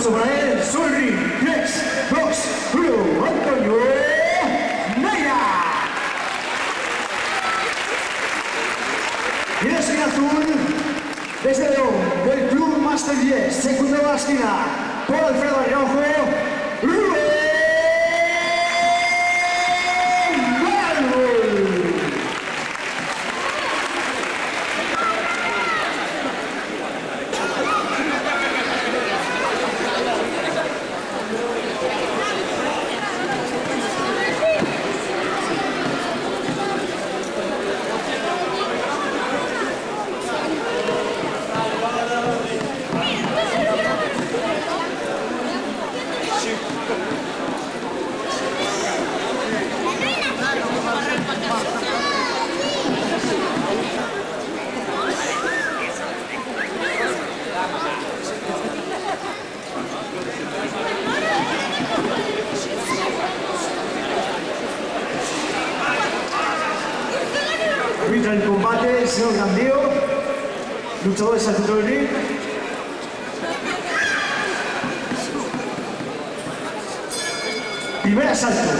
aplauso para él. Sorry, 3, 2, 1, Antonio Neira. Y en azul, desde León, del Club Master 10, segundo la esquina, por Alfredo Araujo, Rubén Mármol. Arbitra el combate, el señor Gandío, luchadores al centro del ring. Primer asalto.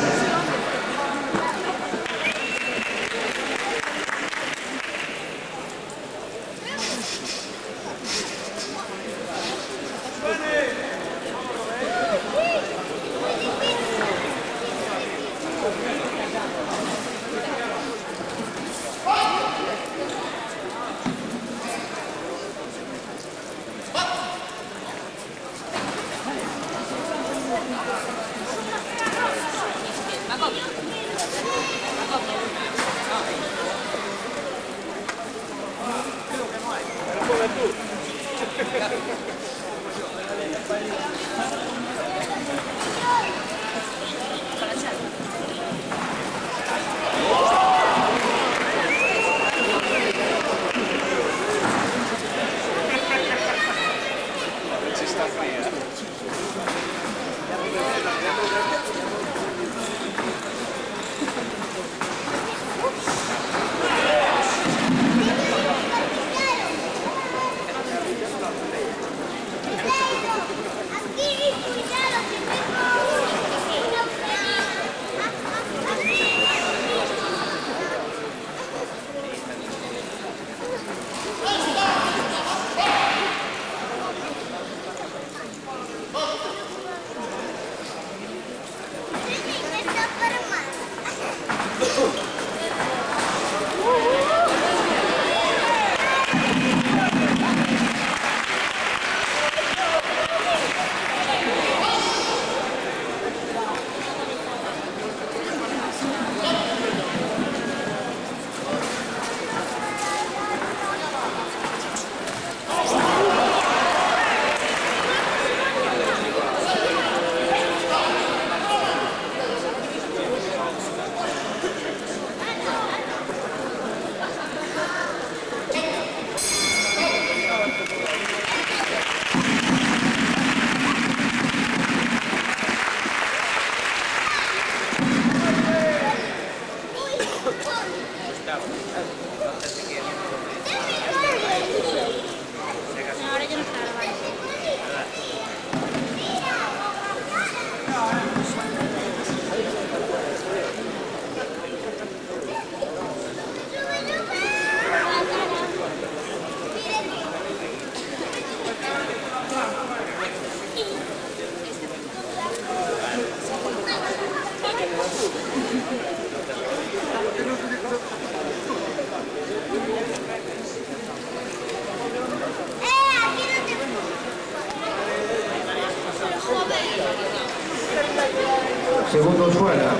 Segundos fuera.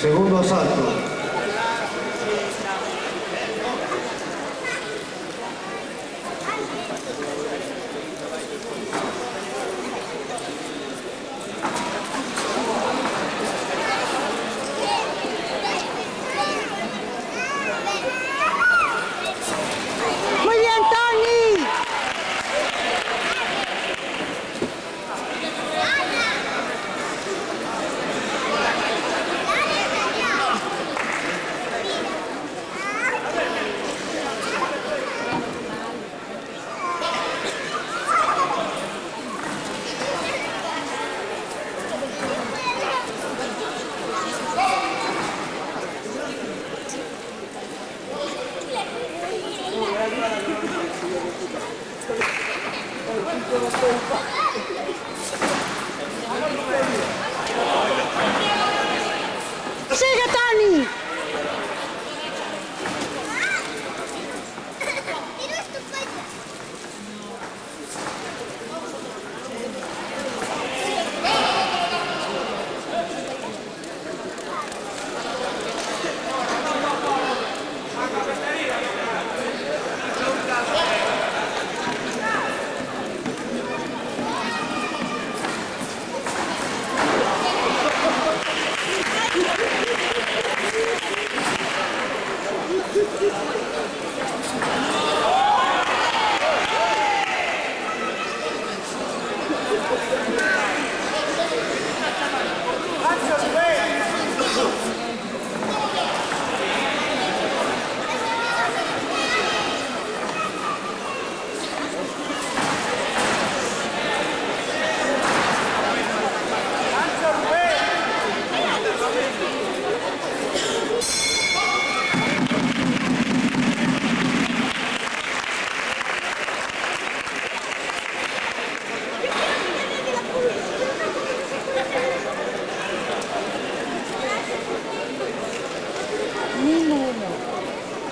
Segundo asalto. ¡Sigue, Tony!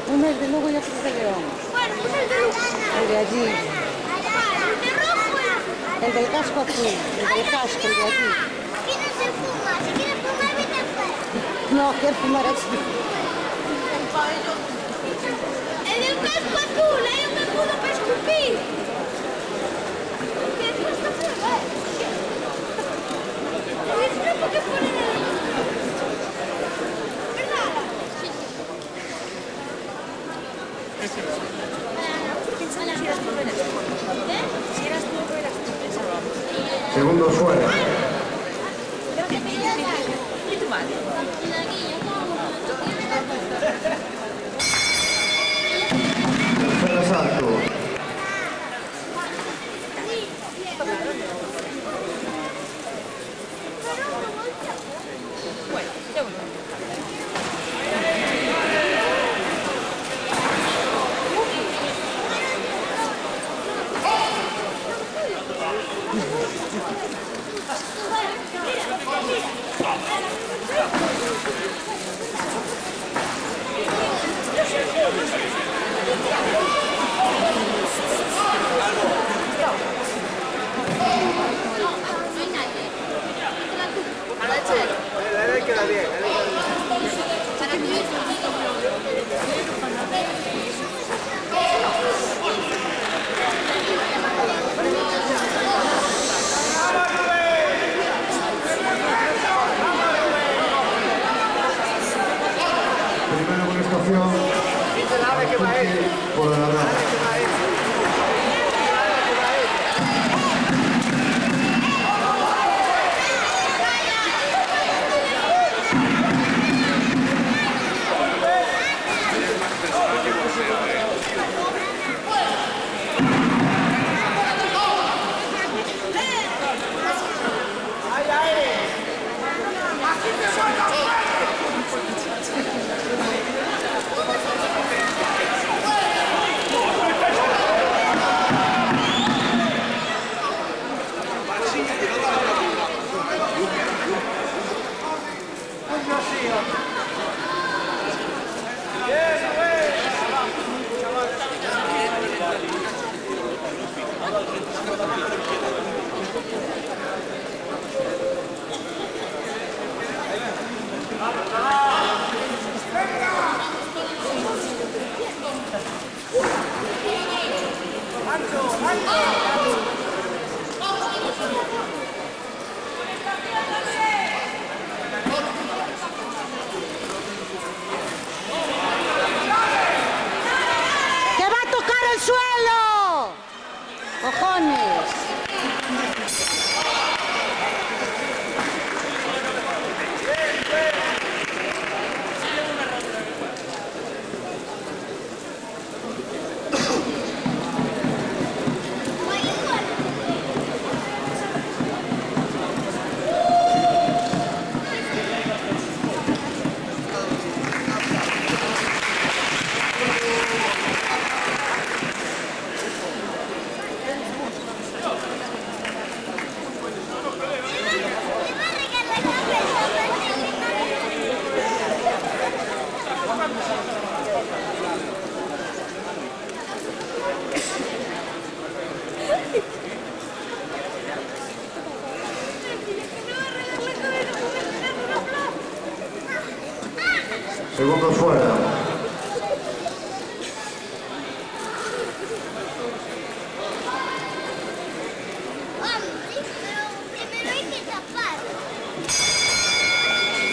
Uno es de Lugo y otro es de León. Bueno, pues el de Lugo. El de allí. El de rojo. El del casco azul. El del casco, el de allí. Aquí no se fuma. Si quieres fumar, vete afuera. No, quiero fumar aquí. El del casco azul. Hay un escudo para escupir. ¿Qué cuesta fumar? ¿Por qué ponen el... ¿Verdad? Sí. Segundos fuera. ¿Y tu madre? Tercer asalto. Primera amonestación. Por la nada. ¡Cojones! Segundo fuera. Primero hay que tapar.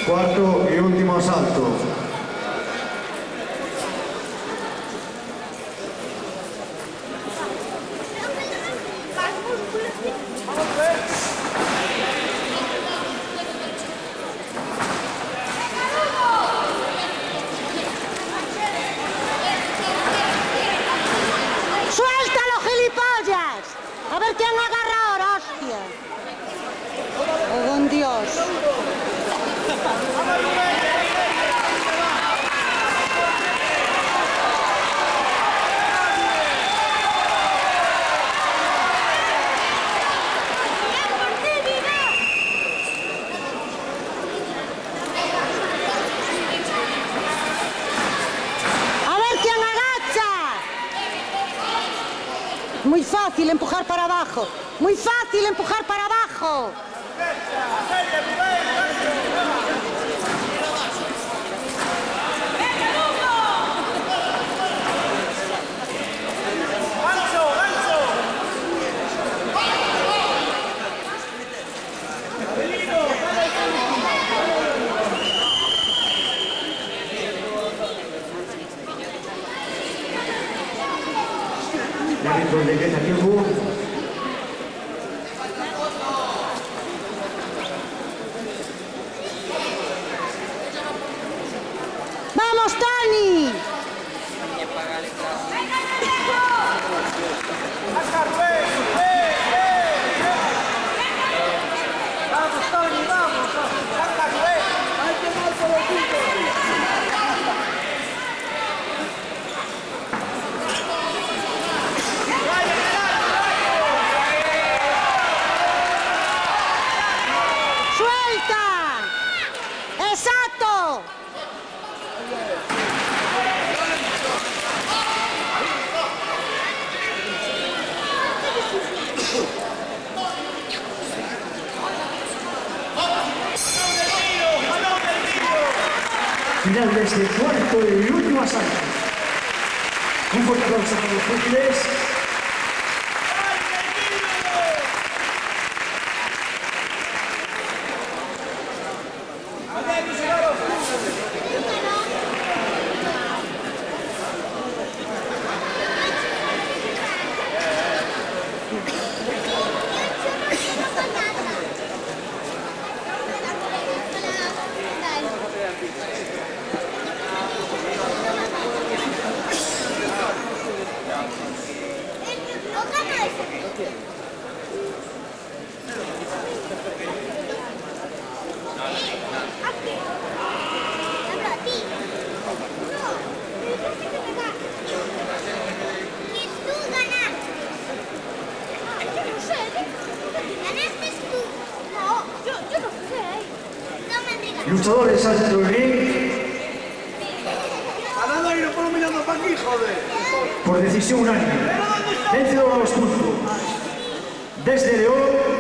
Cuarto y último asalto. ¡Suéltalo, gilipollas! A ver quién agarra ahora, hostia. Oh, con Dios. A ver quién agacha. Muy fácil empujar para abajo. Muy fácil empujar para abajo. El árbitro decreta tiempo. ¡Vamos, Tani! ¡Suelta! ¡Exacto! Final de este cuarto y último asalto. Un fuerte aplauso para los jueces. Luchadores al centro del ring. Ganando y no puedo mirando para aquí, joder. Por decisión unánime. Vencedor a los puntos. Desde León.